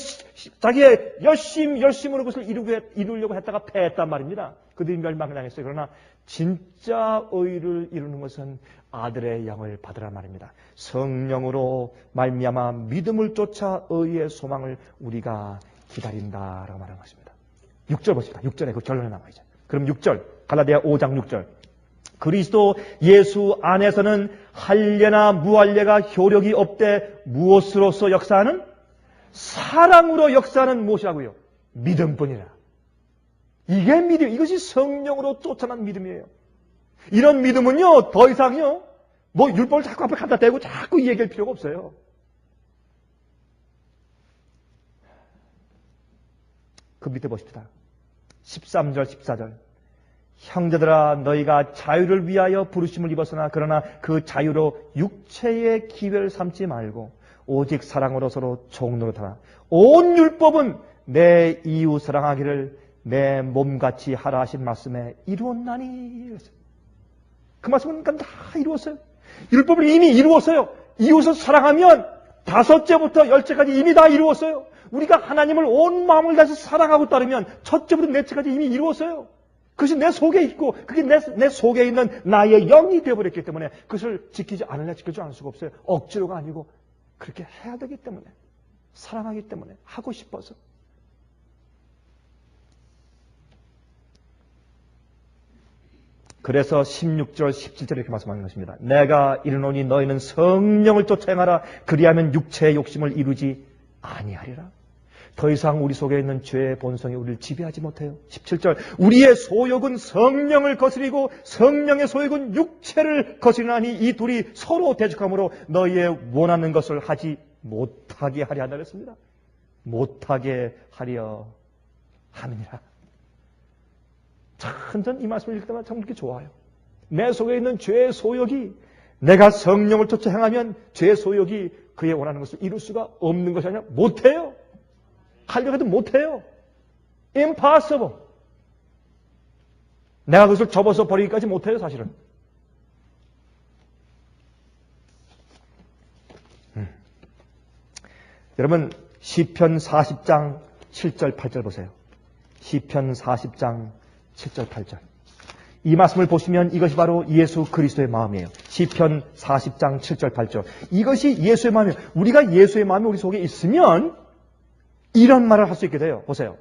열심으로 그것을 이루려고 했다가 패했단 말입니다. 그들이 멸망을 당했어요. 그러나 진짜 의를 이루는 것은 아들의 영을 받으란 말입니다. 성령으로 말미암아 믿음을 쫓아 의의 소망을 우리가 기다린다라고 말하는 것입니다. 6절 보십니다. 6절에 그 결론이 나와 있죠. 그럼 6절 갈라디아 5장 6절 그리스도 예수 안에서는 할례나 무할례가 효력이 없되 무엇으로서 역사하는? 사랑으로 역사하는 무엇이라고요? 믿음뿐이라. 이게 믿음, 이것이 성령으로 쫓아난 믿음이에요. 이런 믿음은요, 더 이상요, 율법을 자꾸 앞에 갖다 대고 자꾸 얘기할 필요가 없어요. 그 밑에 보십시다. 13절, 14절. 형제들아 너희가 자유를 위하여 부르심을 입었으나 그러나 그 자유로 육체의 기회를 삼지 말고 오직 사랑으로 서로 종노릇하라. 온 율법은 내 이웃 사랑하기를 내 몸같이 하라 하신 말씀에 이루었나니. 그 말씀은 다 이루었어요. 율법을 이미 이루었어요. 이웃을 사랑하면 5제부터 10제까지 이미 다 이루었어요. 우리가 하나님을 온 마음을 다해서 사랑하고 따르면 1제부터 4제까지 이미 이루었어요. 그것이 내 속에 있고 그게 내 속에 있는 나의 영이 되어버렸기 때문에 그것을 지키지 않을래 지키지 않을 수가 없어요. 억지로가 아니고 그렇게 해야 되기 때문에. 사랑하기 때문에, 하고 싶어서. 그래서 16절, 17절에 이렇게 말씀하는 것입니다. 내가 이르노니 너희는 성령을 쫓아 행하라. 그리하면 육체의 욕심을 이루지 아니하리라. 더 이상 우리 속에 있는 죄의 본성이 우리를 지배하지 못해요. 17절, 우리의 소욕은 성령을 거스리고 성령의 소욕은 육체를 거스리나니 이 둘이 서로 대적하므로 너희의 원하는 것을 하지 못하게 하려 한다 그랬습니다. 못하게 하려 함이니라. 참, 전 이 말씀을 읽을 때마다 참 그렇게 좋아요. 내 속에 있는 죄의 소욕이 내가 성령을 쫓아 행하면 죄의 소욕이 그의 원하는 것을 이룰 수가 없는 것이 아니라 못해요. 하려고 해도 못해요. Impossible. 내가 그것을 접어서 버리기까지 못해요, 사실은. 여러분, 시편 40장 7절, 8절 보세요. 시편 40장 7절, 8절. 이 말씀을 보시면 이것이 바로 예수 그리스도의 마음이에요. 시편 40장 7절, 8절. 이것이 예수의 마음이에요. 우리가 예수의 마음이 우리 속에 있으면 이런 말을 할 수 있게 돼요. 보세요.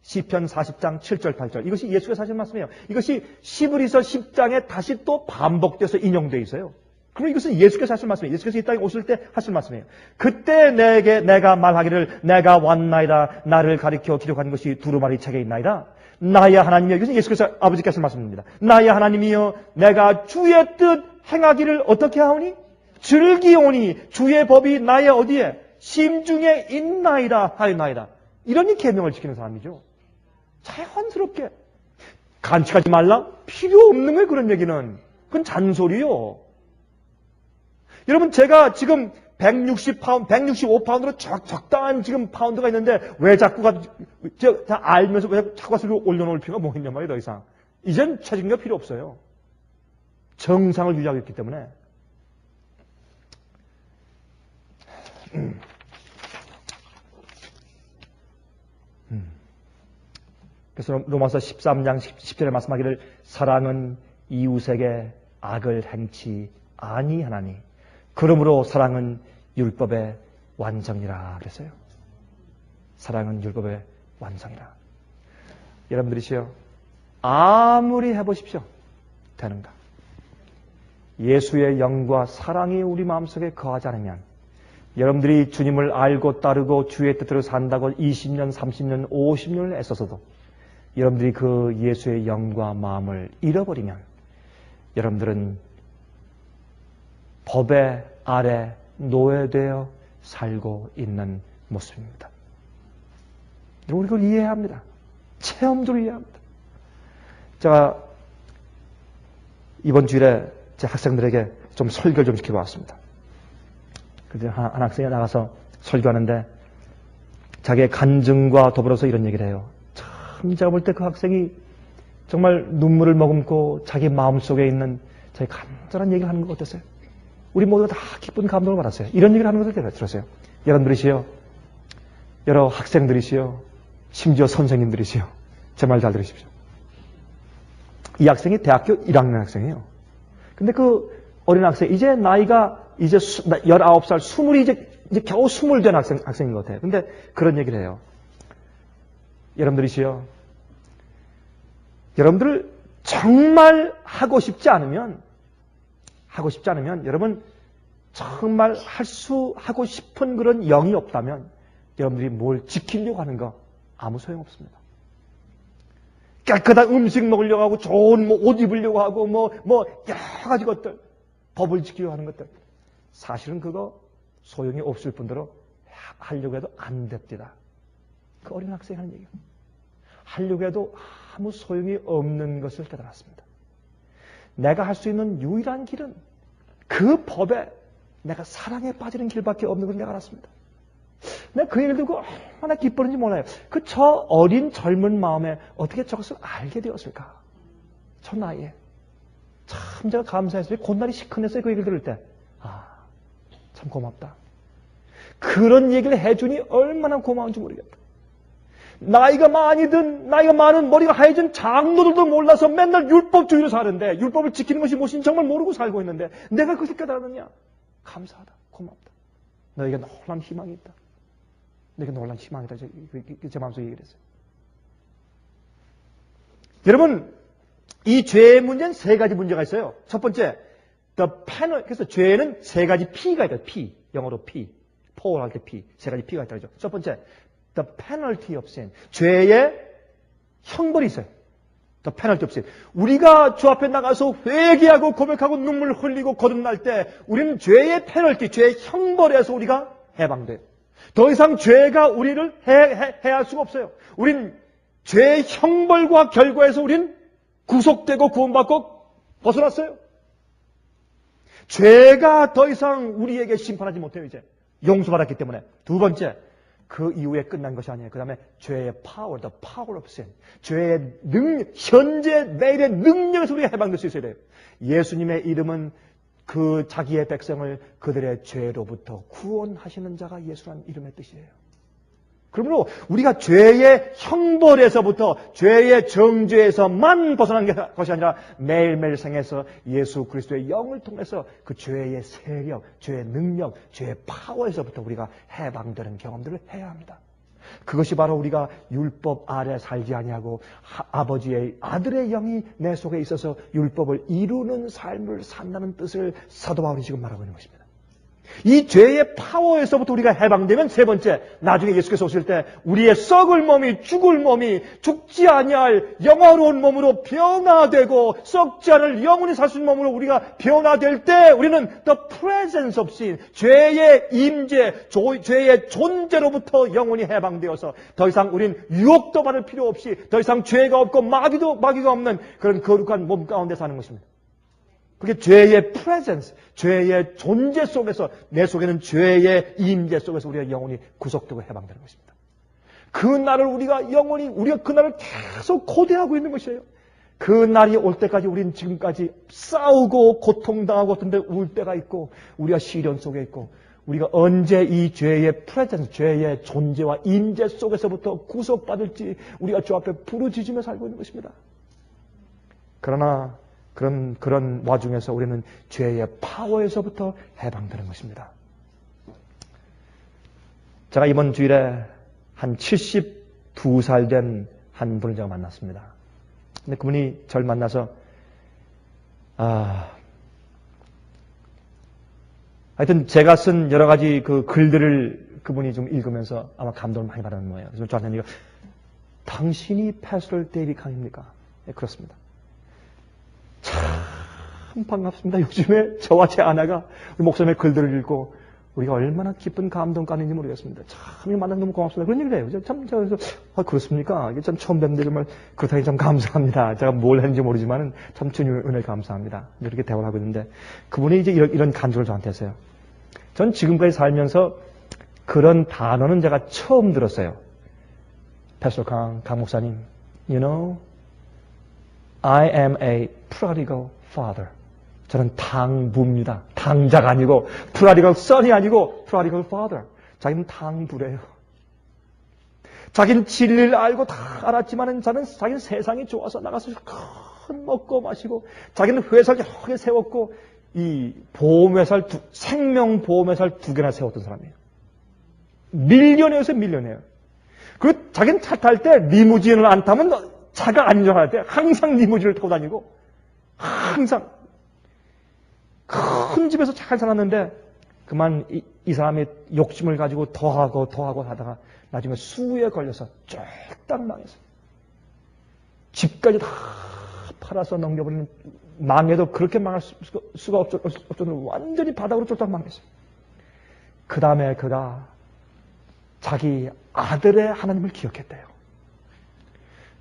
시편 40장 7절, 8절. 이것이 예수가 하신 말씀이에요. 이것이 시브리서 10장에 다시 또 반복돼서 인용되어 있어요. 그럼 이것은 예수께서 하신 말씀이에요. 예수께서 이 땅에 오실 때 하신 말씀이에요. 그때 내가 말하기를 내가 왔나이다. 나를 가리켜 기록한 것이 두루마리 책에 있나이다. 나의 하나님이여. 이것은 예수께서 아버지께서 말씀입니다. 나의 하나님이여 내가 주의 뜻 행하기를 어떻게 하오니? 즐기오니 주의 법이 나의 어디에? 심중에 있나이다 하였나이다. 이러니 계명을 지키는 사람이죠. 자연스럽게. 간직하지 말라? 필요 없는 거예요, 그런 얘기는. 그건 잔소리요. 여러분, 제가 지금 160파운드, 165파운드로 적당한 지금 파운드가 있는데 왜 자꾸 다 알면서 왜 자꾸 가서 올려놓을 필요가 뭐 있냐 말이에요, 더 이상. 이젠 체증력 필요 없어요. 정상을 유지하고 있기 때문에. 그래서 로마서 13장 10절에 말씀하기를 사랑은 이웃에게 악을 행치 아니하나니 그러므로 사랑은 율법의 완성이라 그랬어요. 사랑은 율법의 완성이라. 여러분들이시여 아무리 해보십시오. 되는가? 예수의 영과 사랑이 우리 마음속에 거하지 않으면 여러분들이 주님을 알고 따르고 주의 뜻대로 산다고 20년, 30년, 50년을 애써서도 여러분들이 그 예수의 영과 마음을 잃어버리면 여러분들은 법의 아래 노예되어 살고 있는 모습입니다. 우리 그걸 이해해야 합니다. 체험적으로 이해해야 합니다. 제가 이번 주일에 제 학생들에게 좀 설교를 좀 시켜봤습니다. 그때 한 학생이 나가서 설교하는데 자기의 간증과 더불어서 이런 얘기를 해요. 참 제가 볼 때 그 학생이 정말 눈물을 머금고 자기 마음속에 있는 자기 간절한 얘기를 하는 것 같았어요. 우리 모두가 다 기쁜 감동을 받았어요. 이런 얘기를 하는 것을 제가 들었어요. 여러분들이시여, 여러 학생들이시여, 심지어 선생님들이시여, 제 말 잘 들으십시오. 이 학생이 대학교 1학년 학생이에요. 근데 그 어린 학생, 이제 나이가 이제 19살, 20이 이제 겨우 20 된 학생인 것 같아요. 근데 그런 얘기를 해요. 여러분들이시여, 여러분들 정말 하고 싶지 않으면 여러분 정말 하고 싶은 그런 영이 없다면 여러분들이 뭘 지키려고 하는 거 아무 소용없습니다. 깨끗한 음식 먹으려고 하고 좋은 옷 입으려고 하고 여러 가지 것들, 법을 지키려고 하는 것들, 사실은 그거 소용이 없을 뿐더러 하려고 해도 안 됩니다. 그 어린 학생이 하는 얘기예요. 하려고 해도 아무 소용이 없는 것을 깨달았습니다. 내가 할 수 있는 유일한 길은 그 법에 내가 사랑에 빠지는 길밖에 없는 걸 내가 알았습니다. 내가 그 얘기를 듣고 얼마나 기뻤는지 몰라요. 저 어린 젊은 마음에 어떻게 저것을 알게 되었을까? 저 나이에. 참 제가 감사했어요. 곧날이 시큰했어요. 그 얘기를 들을 때. 참 고맙다. 그런 얘기를 해주니 얼마나 고마운지 모르겠다. 나이가 많은 머리가 하얘진 장로들도 몰라서 맨날 율법주의로 사는데 율법을 지키는 것이 무엇인지 정말 모르고 살고 있는데 내가 그것을 깨달았느냐? 감사하다. 고맙다. 너에게 놀라운 희망이 있다. 이렇게 놀란 희망이다. 제 마음속에 얘기를 했어요. 여러분, 이 죄의 문제는 세 가지 문제가 있어요. 첫 번째, 그래서 죄는 세 가지 P가 있다. P. 영어로 P. 포울 할 때 P. 세 가지 P가 있다. 첫 번째, the penalty of sin. 죄의 형벌이 있어요. the penalty of sin. 우리가 주 앞에 나가서 회개하고 고백하고 눈물 흘리고 거듭날 때 우리는 죄의 페널티, 죄의 형벌에서 우리가 해방돼요. 더 이상 죄가 우리를 해할 수가 없어요. 우린 죄의 형벌과 결과에서 우린 구속되고 구원받고 벗어났어요. 죄가 더 이상 우리에게 심판하지 못해요. 이제 용서받았기 때문에. 두 번째, 그 이후에 끝난 것이 아니에요. 그 다음에 죄의 power, the power of sin. 죄의 현재 내일의 능력에서 우리가 해방될 수 있어야 돼요. 예수님의 이름은 그 자기의 백성을 그들의 죄로부터 구원하시는 자가 예수라는 이름의 뜻이에요. 그러므로 우리가 죄의 형벌에서부터 죄의 정죄에서만 벗어난 것이 아니라 매일매일 생에서 예수 그리스도의 영을 통해서 그 죄의 세력, 죄의 능력, 죄의 파워에서부터 우리가 해방되는 경험들을 해야 합니다. 그것이 바로 우리가 율법 아래 살지 아니하고 아버지의 아들의 영이 내 속에 있어서 율법을 이루는 삶을 산다는 뜻을 사도 바울이 지금 말하고 있는 것입니다. 이 죄의 파워에서부터 우리가 해방되면 세 번째, 나중에 예수께서 오실 때 우리의 썩을 몸이 죽을 몸이 죽지 아니할 영화로운 몸으로 변화되고 썩지 않을 영원히 살 수 있는 몸으로 우리가 변화될 때 우리는 the presence of sin, 죄의 임재, 죄의 존재로부터 영원히 해방되어서 더 이상 우린 유혹도 받을 필요 없이 더 이상 죄가 없고 마귀가 없는 그런 거룩한 몸 가운데 사는 것입니다. 그게 죄의 presence, 죄의 존재 속에서 내 속에는 죄의 임재 속에서 우리가 영원히 구속되고 해방되는 것입니다. 그 날을 우리가 그 날을 계속 고대하고 있는 것이에요. 그 날이 올 때까지 우리는 지금까지 싸우고 고통당하고 어떤 데 울 때가 있고 우리가 시련 속에 있고 우리가 언제 이 죄의 presence, 죄의 존재와 임재 속에서부터 구속받을지 우리가 주 앞에 부르짖으며 살고 있는 것입니다. 그러나 그런 와중에서 우리는 죄의 파워에서부터 해방되는 것입니다. 제가 이번 주일에 한 72살 된 한 분을 제가 만났습니다. 근데 그분이 저를 만나서 하여튼 제가 쓴 여러 가지 그 글들을 그분이 좀 읽으면서 아마 감동을 많이 받았는 거예요. 그래서 저한테 이거 당신이 패스터 데이비 캉입니까? 네, 그렇습니다. 참 반갑습니다. 요즘에 저와 제 아내가 우리 목사님의 글들을 읽고 우리가 얼마나 기쁜 감동감인지 모르겠습니다. 참 만나서 너무 고맙습니다. 그런 얘기를 해요. 참 그래서 그렇습니까? 이게 참 처음 뵙는데 정말 그렇다니 참 감사합니다. 제가 뭘 했는지 모르지만은 참 주님의 은혜 감사합니다. 이렇게 대화를 하고 있는데 그분이 이제 이런 간증을 저한테 했어요. 전 지금까지 살면서 그런 단어는 제가 처음 들었어요. 패스터 강 목사님, you know, I am a prodigal father. 저는 당부입니다. 당자가 아니고 prodigal son이 아니고 prodigal father. 자기는 당부래요. 자기는 진리를 알고 다 알았지만은 자기는 세상이 좋아서 나가서 큰 먹고 마시고 자기는 회사를 여러 개 세웠고 이 보험회사를 생명보험회사를 2개나 세웠던 사람이에요. 밀리언이어서 밀리언이에요. 그리고 자기는 차 탈 때 리무진을 안 타면 차가 아닌 줄 알았대요. 항상 리무진을 타고 다니고 항상 큰 집에서 잘 살았는데 그만 이 사람이 욕심을 가지고 더하고 하다가 나중에 수에 걸려서 쫄딱 망했어요. 집까지 다 팔아서 넘겨버리는 망해도 그렇게 망할 수가 없을 정도로 완전히 바닥으로 쫄딱 망했어요. 그 다음에 그가 자기 아들의 하나님을 기억했대요.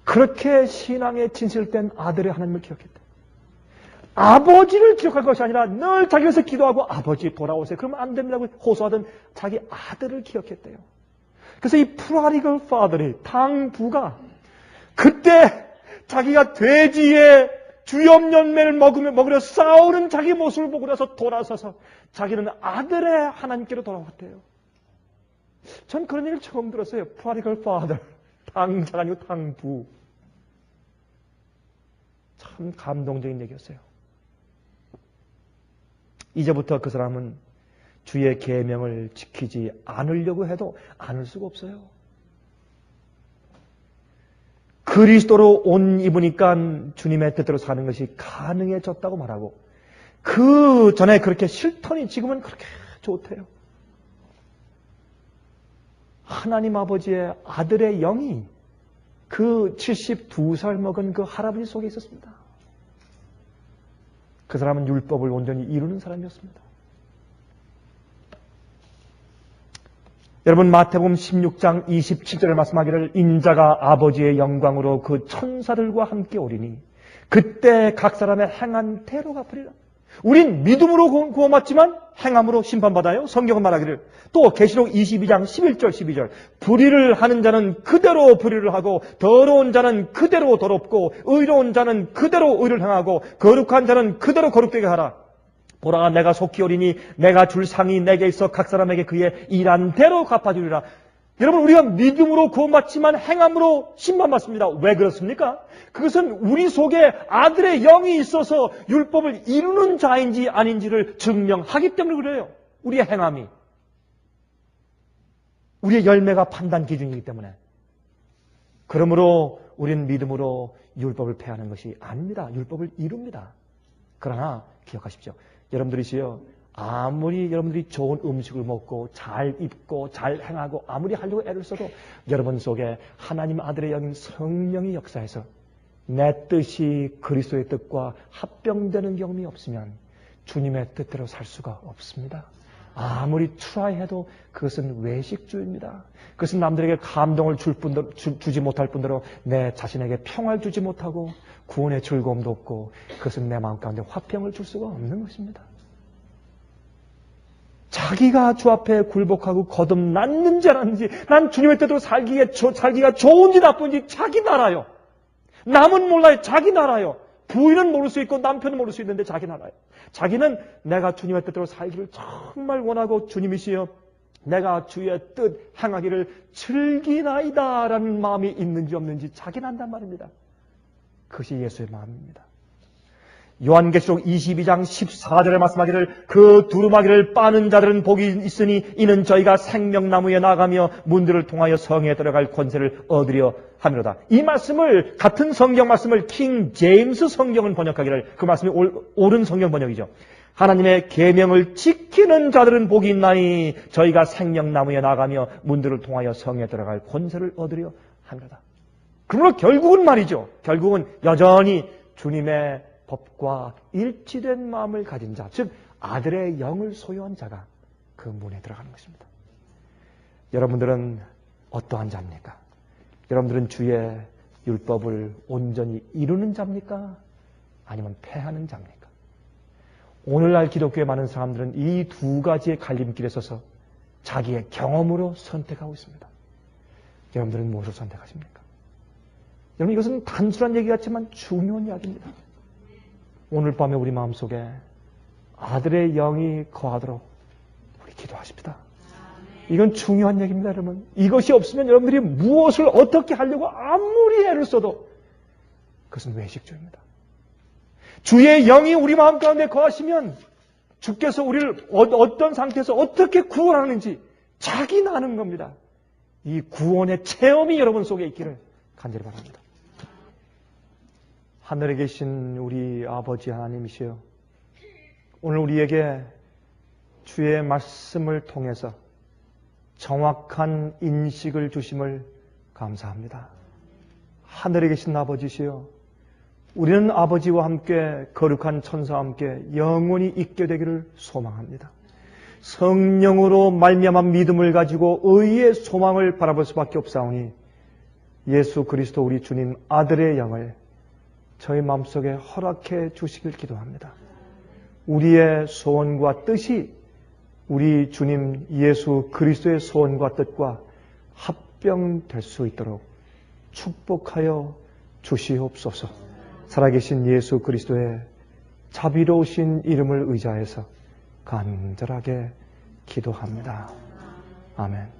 그렇게 신앙에 진실된 아들의 하나님을 기억했대요. 아버지를 기억할 것이 아니라 늘 자기에서 기도하고 아버지 돌아오세요. 그러면 안 됩니다고 호소하던 자기 아들을 기억했대요. 그래서 이 프라디걸 파더리 당부가 그때 자기가 돼지의 주염연매를 먹으려 싸우는 자기 모습을 보고 나서 돌아서서 자기는 아들의 하나님께로 돌아왔대요. 전 그런 얘기를 처음 들었어요. 프라디걸 파더, 당자가 아니고 당부. 참 감동적인 얘기였어요. 이제부터 그 사람은 주의 계명을 지키지 않으려고 해도 않을 수가 없어요. 그리스도로 옷 입으니까 주님의 뜻대로 사는 것이 가능해졌다고 말하고, 그 전에 그렇게 싫더니 지금은 그렇게 좋대요. 하나님 아버지의 아들의 영이 그 72살 먹은 그 할아버지 속에 있었습니다. 그 사람은 율법을 온전히 이루는 사람이었습니다. 여러분, 마태복음 16장 27절에 말씀하기를 인자가 아버지의 영광으로 그 천사들과 함께 오리니 그때 각 사람의 행한 대로 갚으리라. 우린 믿음으로 구원받지만 행함으로 심판받아요. 성경은 말하기를, 또 계시록 22장 11절 12절 불의를 하는 자는 그대로 불의를 하고 더러운 자는 그대로 더럽고 의로운 자는 그대로 의를 행하고 거룩한 자는 그대로 거룩되게 하라. 보라, 내가 속히 오리니 내가 줄 상이 내게 있어 각 사람에게 그의 일한 대로 갚아주리라. 여러분, 우리가 믿음으로 구원받지만 행함으로 심판받습니다. 왜 그렇습니까? 그것은 우리 속에 아들의 영이 있어서 율법을 이루는 자인지 아닌지를 증명하기 때문에 그래요. 우리의 행함이. 우리의 열매가 판단 기준이기 때문에. 그러므로 우리는 믿음으로 율법을 폐하는 것이 아닙니다. 율법을 이룹니다. 그러나 기억하십시오. 여러분들이시요, 아무리 여러분들이 좋은 음식을 먹고 잘 입고 잘 행하고 아무리 하려고 애를 써도 여러분 속에 하나님 아들의 영인 성령이 역사해서 내 뜻이 그리스도의 뜻과 합병되는 경험이 없으면 주님의 뜻대로 살 수가 없습니다. 아무리 트라이해도 그것은 외식주의입니다. 그것은 남들에게 감동을 주지 못할 뿐더러 내 자신에게 평화를 주지 못하고 구원의 즐거움도 없고, 그것은 내 마음 가운데 화평을 줄 수가 없는 것입니다. 자기가 주 앞에 굴복하고 거듭났는지 안 났는지, 난 주님의 뜻대로 살기가 좋은지 나쁜지 자기 알아요. 남은 몰라요. 자기 알아요. 부인은 모를 수 있고 남편은 모를 수 있는데 자기는 알아요. 자기는 내가 주님의 뜻대로 살기를 정말 원하고 주님이시여 내가 주의 뜻 행하기를 즐기나이다 라는 마음이 있는지 없는지 자기는 안단 말입니다. 그것이 예수의 마음입니다. 요한계시록 22장 14절에 말씀하기를 그 두루마기를 빠는 자들은 복이 있으니 이는 저희가 생명나무에 나가며 문들을 통하여 성에 들어갈 권세를 얻으려 함이로다. 이 말씀을, 같은 성경 말씀을 킹 제임스 성경은 번역하기를, 그 말씀이 옳은 성경 번역이죠. 하나님의 계명을 지키는 자들은 복이 있나니 저희가 생명나무에 나가며 문들을 통하여 성에 들어갈 권세를 얻으려 함이로다. 그러므로 결국은 말이죠. 결국은 여전히 주님의 법과 일치된 마음을 가진 자, 즉 아들의 영을 소유한 자가 그 문에 들어가는 것입니다. 여러분들은 어떠한 자입니까? 여러분들은 주의 율법을 온전히 이루는 자입니까? 아니면 폐하는 자입니까? 오늘날 기독교의 많은 사람들은 이 두 가지의 갈림길에 서서 자기의 경험으로 선택하고 있습니다. 여러분들은 무엇을 선택하십니까? 여러분, 이것은 단순한 얘기 같지만 중요한 이야기입니다. 오늘 밤에 우리 마음속에 아들의 영이 거하도록 우리 기도하십시다. 이건 중요한 얘기입니다, 여러분. 이것이 없으면 여러분들이 무엇을 어떻게 하려고 아무리 애를 써도 그것은 외식주입니다. 주의 영이 우리 마음 가운데 거하시면 주께서 우리를 어떤 상태에서 어떻게 구원하는지 자기는 아는 겁니다. 이 구원의 체험이 여러분 속에 있기를 간절히 바랍니다. 하늘에 계신 우리 아버지 하나님이시여, 오늘 우리에게 주의 말씀을 통해서 정확한 인식을 주심을 감사합니다. 하늘에 계신 아버지시여, 우리는 아버지와 함께 거룩한 천사와 함께 영원히 있게 되기를 소망합니다. 성령으로 말미암은 믿음을 가지고 의의 소망을 바라볼 수밖에 없사오니 예수 그리스도 우리 주님 아들의 영을 저희 마음속에 허락해 주시길 기도합니다. 우리의 소원과 뜻이 우리 주님 예수 그리스도의 소원과 뜻과 합병될 수 있도록 축복하여 주시옵소서. 살아계신 예수 그리스도의 자비로우신 이름을 의지해서 간절하게 기도합니다. 아멘.